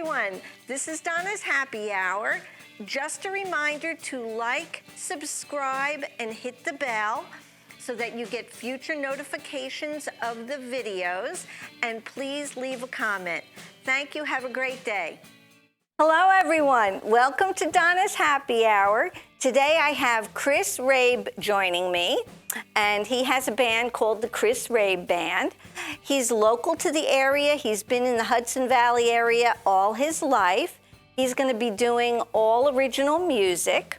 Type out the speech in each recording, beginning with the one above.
everyone. This is Donna's Happy Hour. Just a reminder to like, subscribe, and hit the bell so that you get future notifications of the videos. And please leave a comment. Thank you. Have a great day. Hello, everyone. Welcome to Donna's Happy Hour. Today I have Chris Raabe joining me, and he has a band called the Chris Raabe Band. He's local to the area. He's been in the Hudson Valley area all his life. He's going to be doing all original music.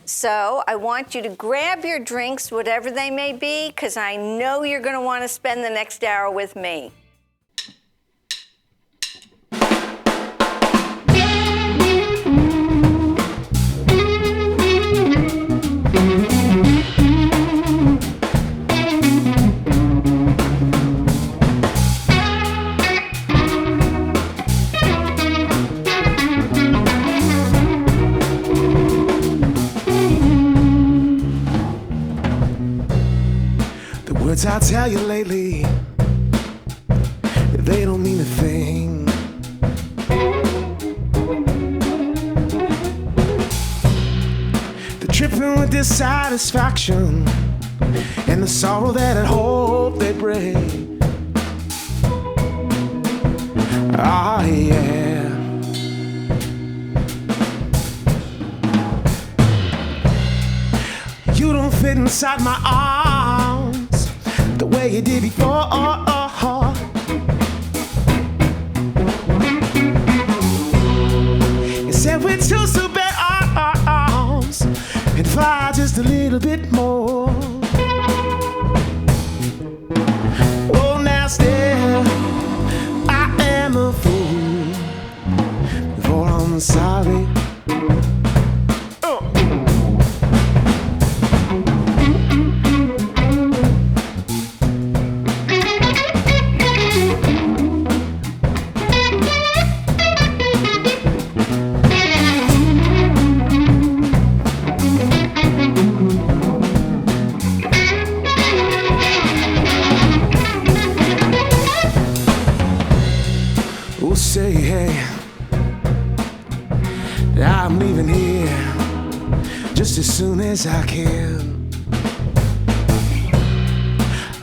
So I want you to grab your drinks, whatever they may be, because I know you're going to want to spend the next hour with me. Words I'll tell you lately, they don't mean a thing. The tripping with dissatisfaction and the sorrow that I hope they bring. Ah, yeah. You don't fit inside my arms the way you did before. You said we're two super arms and fly just a little bit more. Oh, now still I am a fool, for I'm sorry. Say, hey, I'm leaving here just as soon as I can.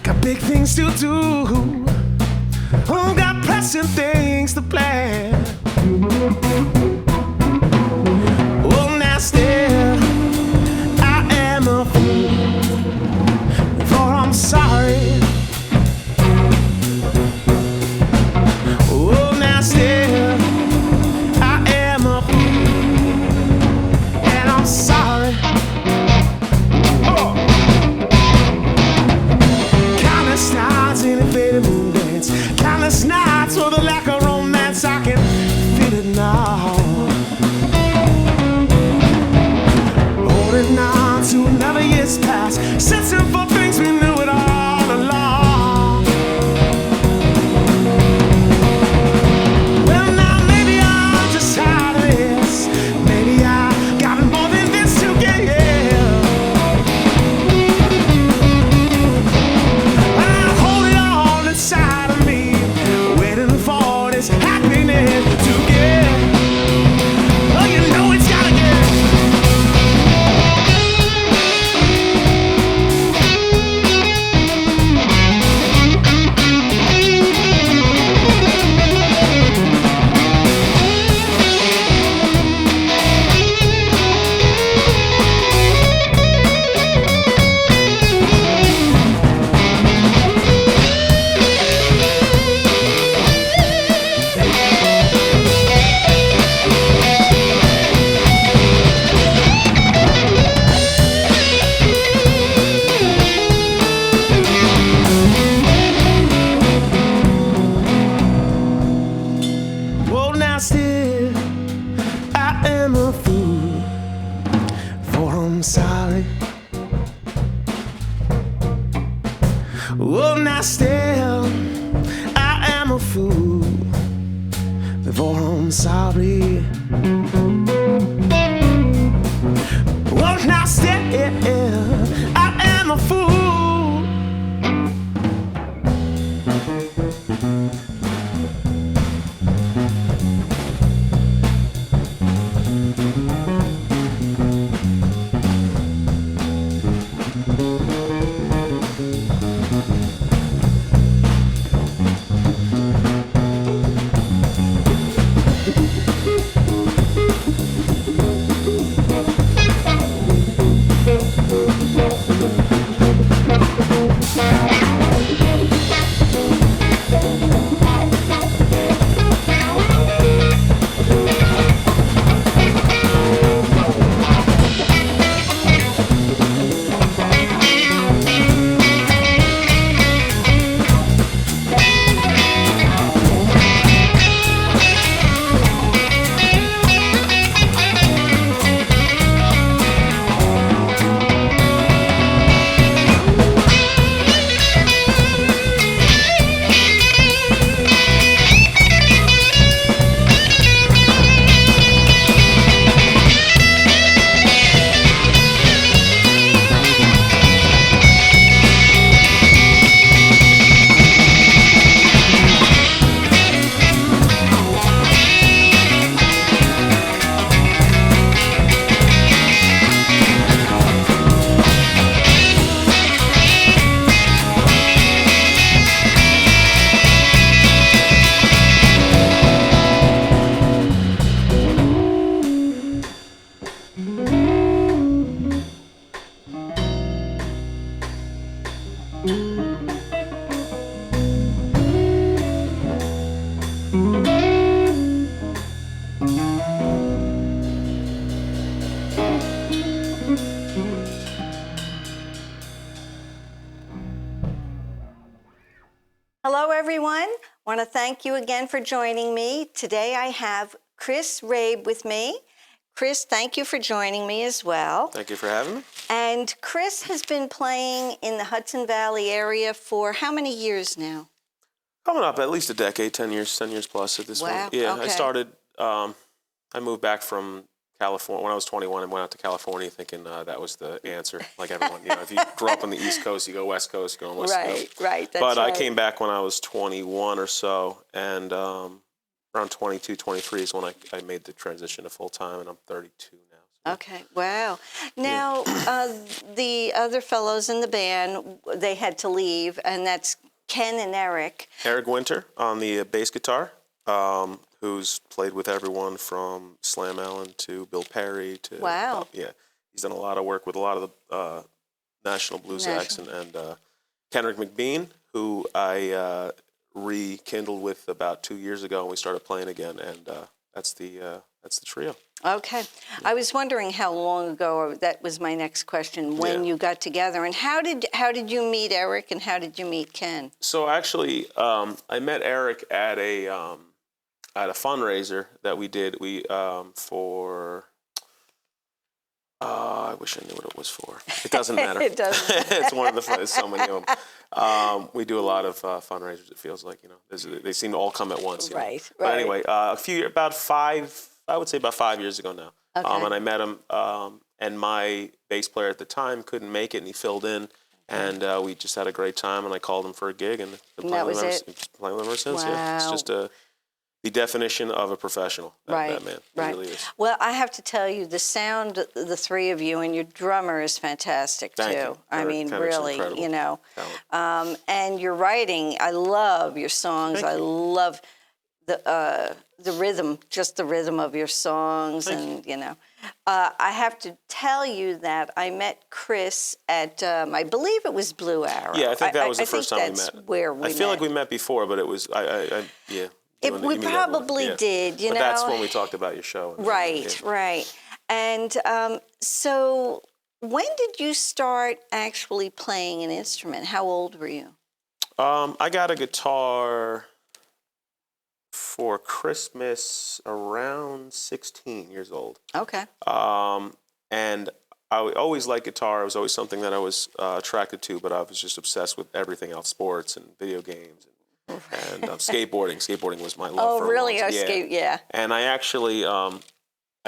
Got big things to do, oh, got pressing things to plan. Oh, now still I am a fool, for I'm sorry. Still, I am a fool, and I'm sorry. Oh. Countless nights in a faded moon dance, countless nights for the lack of romance. I can feel it now. Holding on to another year's past, searching for things we knew it all along. Well, now still I am a fool, before I'm sorry. Well, now still I am a fool. thank you again for joining me. Today I have Chris Raabe with me. Chris, thank you for joining me as well. Thank you for having me. And Chris has been playing in the Hudson Valley area for how many years now? Coming up at least a decade, 10 years plus at this Wow, point. Yeah, okay. I started, I moved back from California when I was 21 and went out to California thinking that was the answer. Like everyone, if you grow up on the East Coast, you go West Coast, you go on West Coast. Right, that's But right. I came back when I was 21 or so, and around 22, 23 is when I made the transition to full-time, and I'm 32 now. So. Okay, wow. Now, the other fellows in the band, they had to leave, and that's Ken and Eric. Eric Winter on the bass guitar, who's played with everyone from Slam Allen to Bill Perry to Wow. he's done a lot of work with a lot of the national blues acts, and Kenrick McBean, who I rekindled with about 2 years ago, and we started playing again, and that's the trio. Okay. I was wondering how long ago, that was my next question, when you got together. And how did you meet Eric and how did you meet Ken? So actually, I met Eric at a fundraiser that we did. For I wish I knew what it was for. It doesn't matter. It doesn't. It's one of the so many of them. We do a lot of fundraisers. It feels like they seem to all come at once. Right. But anyway, about 5 years ago now. Okay. And I met him, and my bass player at the time couldn't make it, and he filled in, and we just had a great time, and I called him for a gig, and been that was it? playing with him ever since. Wow. Yeah, it's just the definition of a professional, that man. Right. It really is. Well, I have to tell you, the sound, the three of you, and your drummer is fantastic, Thank too. you. I mean, Kendrick's really, incredible talent. And your writing, I love your songs. Thank you. Love the rhythm, just the rhythm of your songs. Thank And, I have to tell you that I met Chris at, I believe it was Blue Arrow. Yeah, I think that was the first time we that's met. where we I feel met. like we met before, but it was, yeah. We probably did, But that's when we talked about your show. Right. And so when did you start actually playing an instrument? How old were you? I got a guitar for Christmas around 16 years old. Okay. And I always liked guitar. It was always something that I was attracted to, but I was just obsessed with everything else, sports and video games and skateboarding. Skateboarding was my love for a really? long time. Yeah. And I actually, I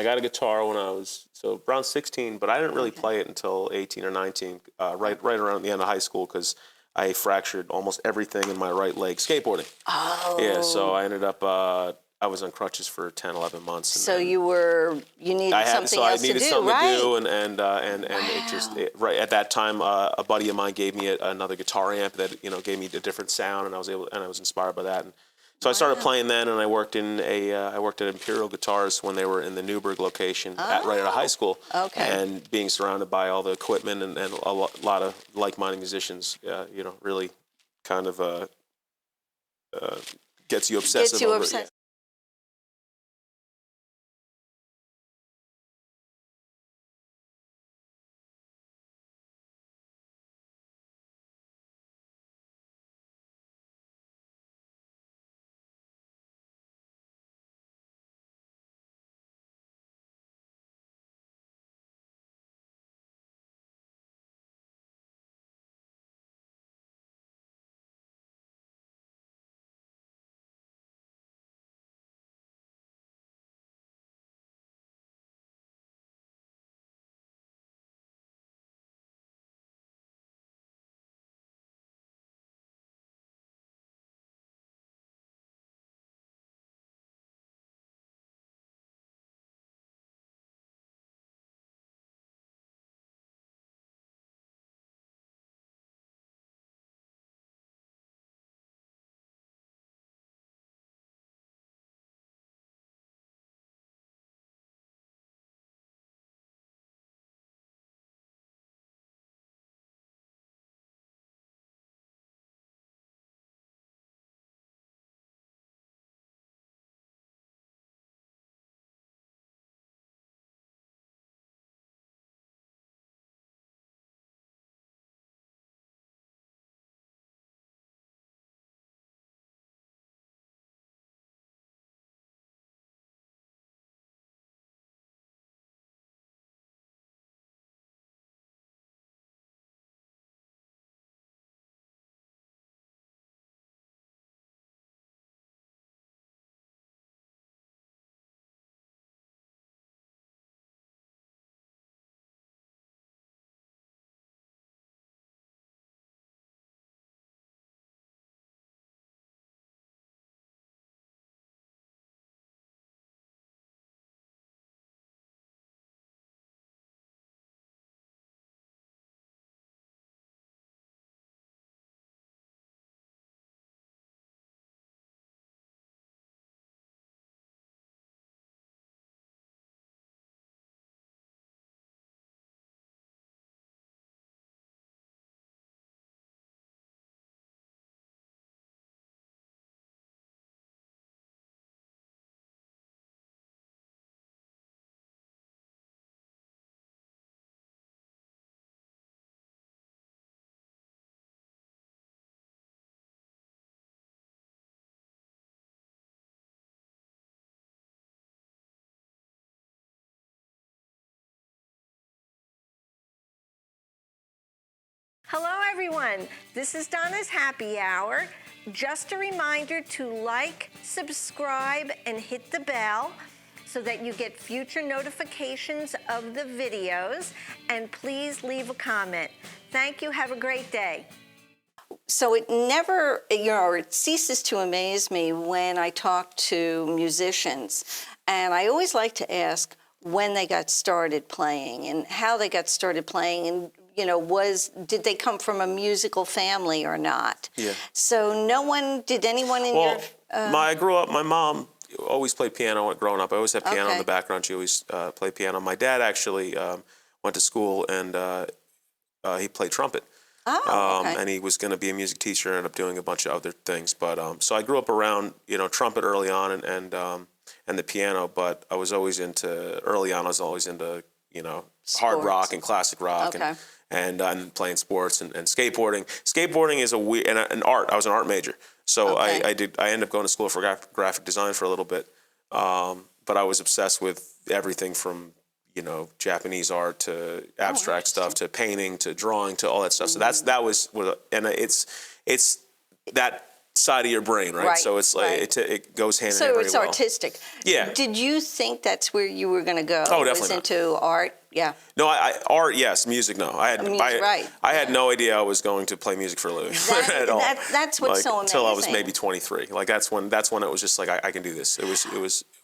got a guitar when I was, around 16, but I didn't really play it until 18 or 19, right around the end of high school, because I fractured almost everything in my right leg skateboarding. Oh. Yeah, so I ended up, I was on crutches for 10, 11 months. So you needed something else to do, right? I needed something to do, and it just, right at that time, a buddy of mine gave me another guitar amp that, gave me a different sound, and I was inspired by that. And so I started playing then, and I worked at Imperial Guitars when they were in the Newburgh location, right out of high school. Okay. And being surrounded by all the equipment and a lot of like-minded musicians, really kind of gets you obsessive over it. Yeah. Hello, everyone. This is Donna's Happy Hour. Just a reminder to like, subscribe, and hit the bell so that you get future notifications of the videos. And please leave a comment. Thank you. Have a great day. So it never, it ceases to amaze me when I talk to musicians. And I always like to ask when they got started playing and how they got started playing, and did they come from a musical family or not? Yeah. So did anyone in your... I grew up, my mom always played piano growing up. I always had piano in the background. She always played piano. My dad actually went to school and he played trumpet. And he was going to be a music teacher and ended up doing a bunch of other things. But so I grew up around, trumpet early on and the piano, but I was always into hard rock and classic rock and playing sports and skateboarding. Skateboarding is an art. I was an art major. So I ended up going to school for graphic design for a little bit. But I was obsessed with everything from, Japanese art to abstract stuff to painting to drawing to all that stuff. So it's that side of your brain, right? So it's like it goes hand in hand. So very it's well. artistic. Yeah. Did you think that's where you were going to go? Oh, definitely was not. into art? Yeah. No, art, yes. Music, no. I had no idea I was going to play music for a living at all. That's what's so amazing. Until I was maybe 23. Like that's when it was just like I can do this. It was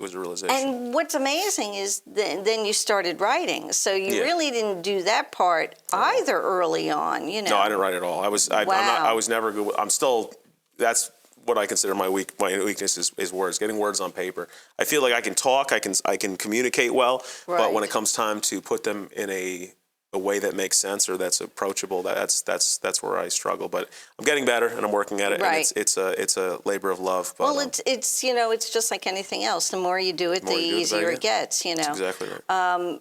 a realization. And what's amazing is then you started writing. So you really didn't do that part either early on. No, I didn't write at all. I was never good. I'm still. That's what I consider my weakness is words, getting words on paper. I feel like I can talk, I can communicate well, but when it comes time to put them in a way that makes sense or that's approachable, that's where I struggle. But I'm getting better and I'm working at it. Right. And it's a labor of love. But, it's just like anything else. The more you do it, the easier it gets. That's exactly right.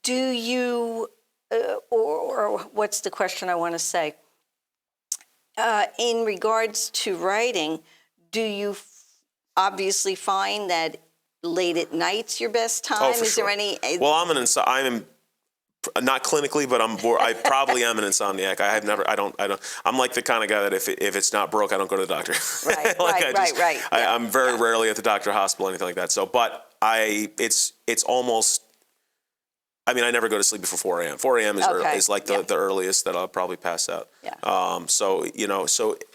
Do you, or what's the question I want to say? In regards to writing, do you obviously find that late at night's your best time? Oh, for sure. There any? Well, I'm not clinically, but I probably am an insomniac. I'm like the kind of guy that if it's not broke, I don't go to the doctor. Right. I'm very rarely at the doctor, hospital, anything like that. So, but it's almost. I mean, I never go to sleep before 4 a.m. 4 a.m. is like the earliest that I'll probably pass out. Yeah. So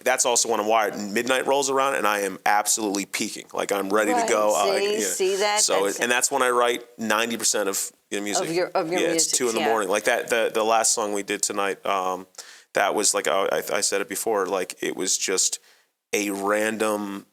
that's also when I'm wired. Midnight rolls around and I am absolutely peaking. Like I'm ready to go. See that? So and that's when I write 90% of music. Of your music. It's 2 in the morning. Like that. The last song we did tonight. That was like I said it before. Like it was just a random.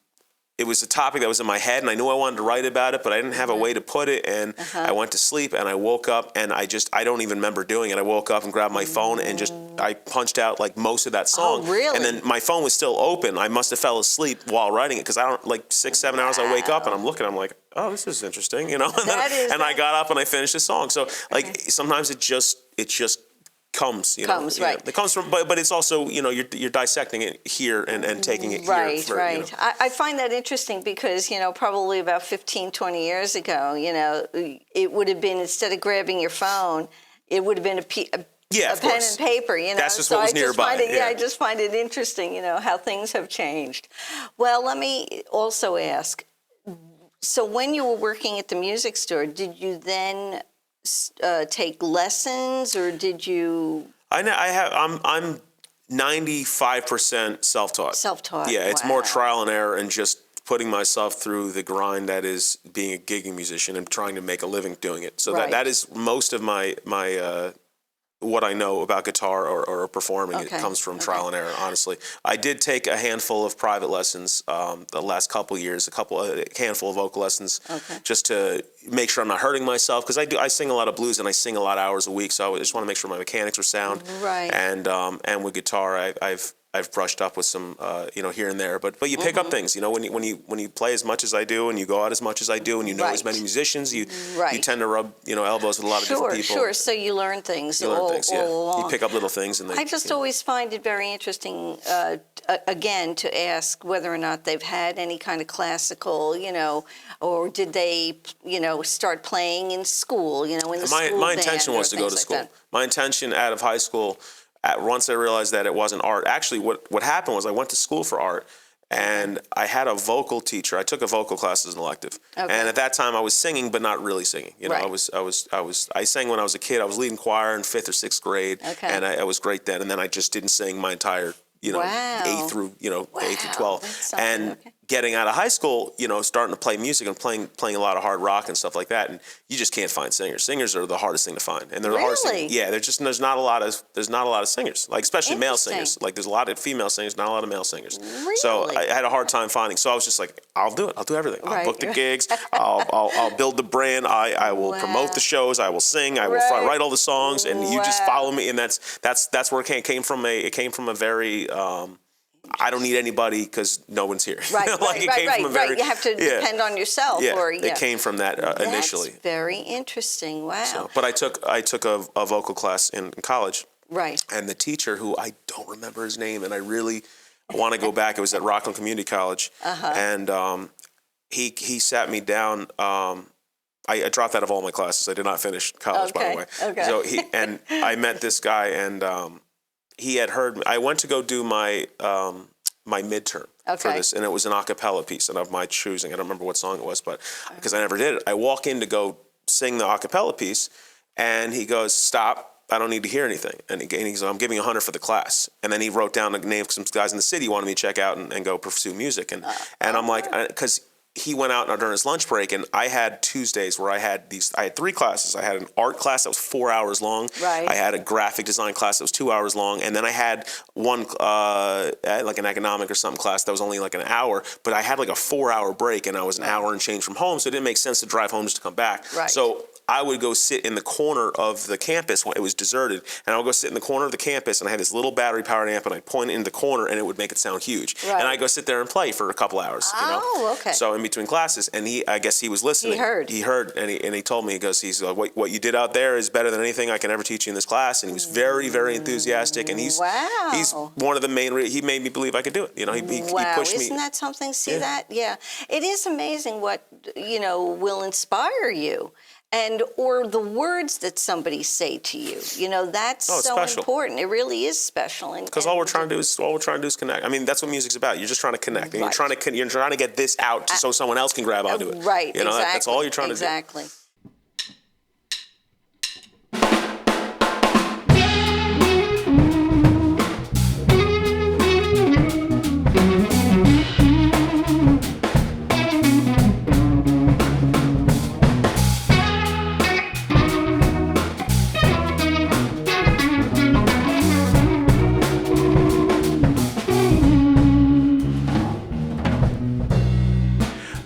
It was a topic that was in my head, and I knew I wanted to write about it, but I didn't have a way to put it. And I went to sleep, and I woke up, and I don't even remember doing it. I woke up and grabbed my phone, and I punched out like most of that song. Oh, really? And then my phone was still open. I must have fell asleep while writing it because 6-7 hours. I wake up and I'm looking. I'm like, oh, this is interesting, And I got up and I finished the song. So sometimes it just comes, right. It comes from, but it's also, you're dissecting it here and taking it right, here. Right. I find that interesting because, probably about 15, 20 years ago, it would have been, instead of grabbing your phone, it would have been a pen and paper, That's just what was nearby. I just find it interesting, how things have changed. Well, let me also ask, so when you were working at the music store, did you then take lessons, or did you? I'm 95% self-taught. Self-taught. Yeah, it's more trial and error and just putting myself through the grind that is being a gigging musician and trying to make a living doing it. So that is most of my what I know about guitar or performing. It comes from trial and error, honestly. I did take a handful of private lessons the last couple of years, a handful of vocal lessons, just to make sure I'm not hurting myself, because I sing a lot of blues and I sing a lot of hours a week, so I just want to make sure my mechanics are sound. Right. And with guitar, I've brushed up with some, here and there, but you pick up things, when you play as much as I do and you go out as much as I do and you know as many musicians, you tend to rub, elbows with a lot of different people. Sure. So you learn things all along. You pick up little things. And I just always find it very interesting, again, to ask whether or not they've had any kind of classical, or did they, start playing in school, in the school My intention was to go to school. Like my intention out of high school, once I realized that it wasn't art, actually what happened was I went to school for art, and I had a vocal teacher. I took a vocal class as an elective, and at that time I was singing, but not really singing. You know, Right. I sang when I was a kid. I was leading choir in 5th or 6th grade, and I was great then. And then I just didn't sing my entire, Wow. 8th through 12, That's something, and okay. getting out of high school, starting to play music and playing a lot of hard rock and stuff like that, and you just can't find singers. Singers are the hardest thing to find, and they're the hardest Really? thing. Yeah, there's not a lot of singers, like especially male Interesting. singers. Like there's a lot of female singers, not a lot of male singers. So Really? I had a hard time finding. So I was just like, I'll do it. I'll do everything. I'll Right, book the right. gigs. I'll build the brand. I will promote the shows. I will sing. I will Right. write all the songs, and you just Wow. follow me. And that's where it came from. It came from a very I don't need anybody because no one's here. Right, Like, it right, came right, from a right. very- You have to yeah. depend on yourself. Yeah, Or, it came from that initially. That's very interesting. Wow. So, but I took a vocal class in college, Right. and the teacher, who I don't remember his name, and I really want to go back. It was at Rockland Community College, and he sat me down. I dropped out of all my classes. I did not finish college, by the way. Okay. So I met this guy, and he had heard me. I went to go do my my midterm for Okay. this, and it was an a cappella piece, and of my choosing. I don't remember what song it was, but because I never did it, I walk in to go sing the a cappella piece, and he goes, "Stop. I don't need to hear anything." And he goes, "I'm giving $100 for the class." And then he wrote down the name of some guys in the city he wanted me to check out and go pursue music. And I'm like, because he went out during his lunch break, and I had Tuesdays where I had 3 classes. I had an art class that was 4 hours long. Right. I had a graphic design class that was 2 hours long, and then I had one like an economic or something class that was only like an hour. But I had like a 4-hour break, and I was an hour and change from home, so it didn't make sense to drive home just to come back. Right. So I would go sit in the corner of the campus when it was deserted, and I would go sit in the corner of the campus, and I had this little battery-powered amp, and I'd point it in the corner, and it would make it sound huge. Right. And I'd go sit there and play for a couple hours. Oh, okay. So in between classes, and I guess he was listening. He heard. and he told me, he's like, what you did out there is better than anything I can ever teach you in this class. And he was very, very enthusiastic, and he's one of the main. He made me believe I could do it. He Wow, pushed me. isn't that something? See that? Yeah. It is amazing what, will inspire you. Or the words that somebody say to you. That's it's so special. important. It really is special. Because all we're trying to do is connect. I mean, that's what music's about. You're just trying to connect, and Right. you're trying to get this out so someone else can grab onto it. Right, exactly. That's all you're trying to do. Exactly.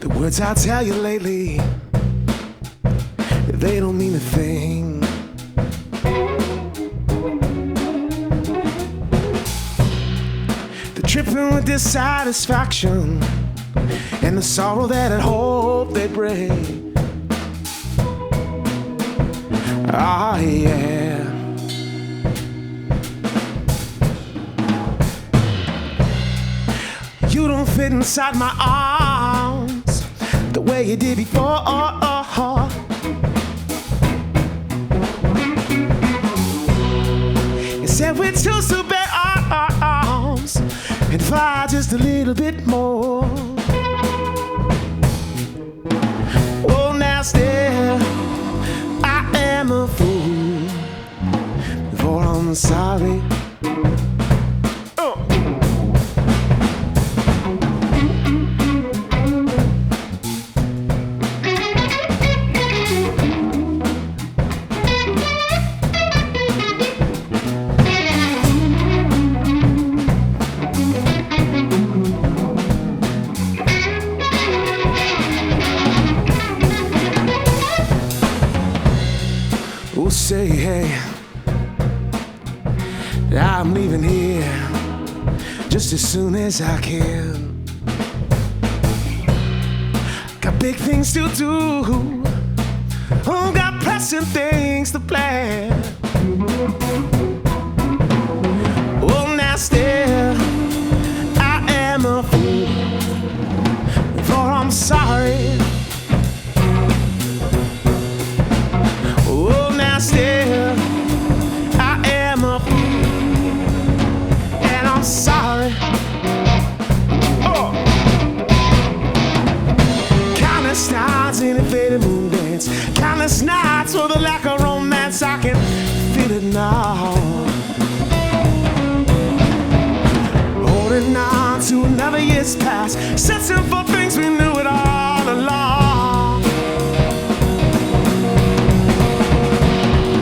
The words I tell you lately, they don't mean a thing. They're tripping with dissatisfaction and the sorrow that I'd hope they'd bring. Ah, yeah. You don't fit inside my arms the way you did before. You said we're two super arms and fly just a little bit more. Oh, now still I am a fool, for I'm sorry. Who'll say, hey, I'm leaving here just as soon as I can. Got big things to do. Oh, got pressing things to plan. Oh, now still I am a fool, for I'm sorry. Oh, now still I am a fool, Starless nights with a lack of romance, I can feel it now. Holding on to another year's past, searching for things we knew it all along.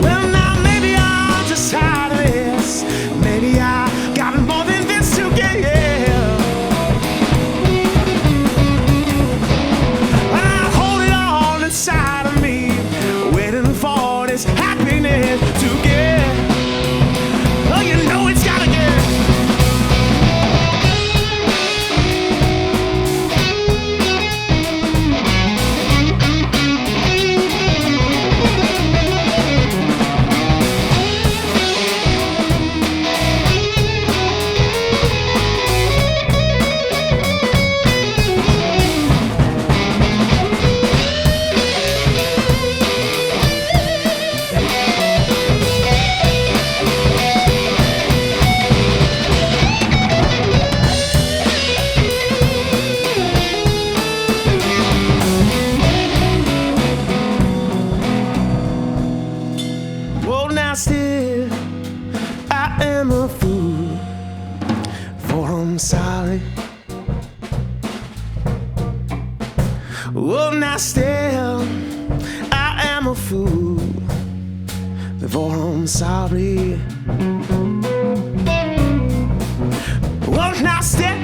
Well, now maybe I'm just tired of this. Maybe I got more than this to give. Inside of me, waiting for this happiness to get. Oh, you know it's gotta get. Still, I am a fool, for I'm sorry. Oh, now still, I am a fool, for I'm sorry. Oh, now still,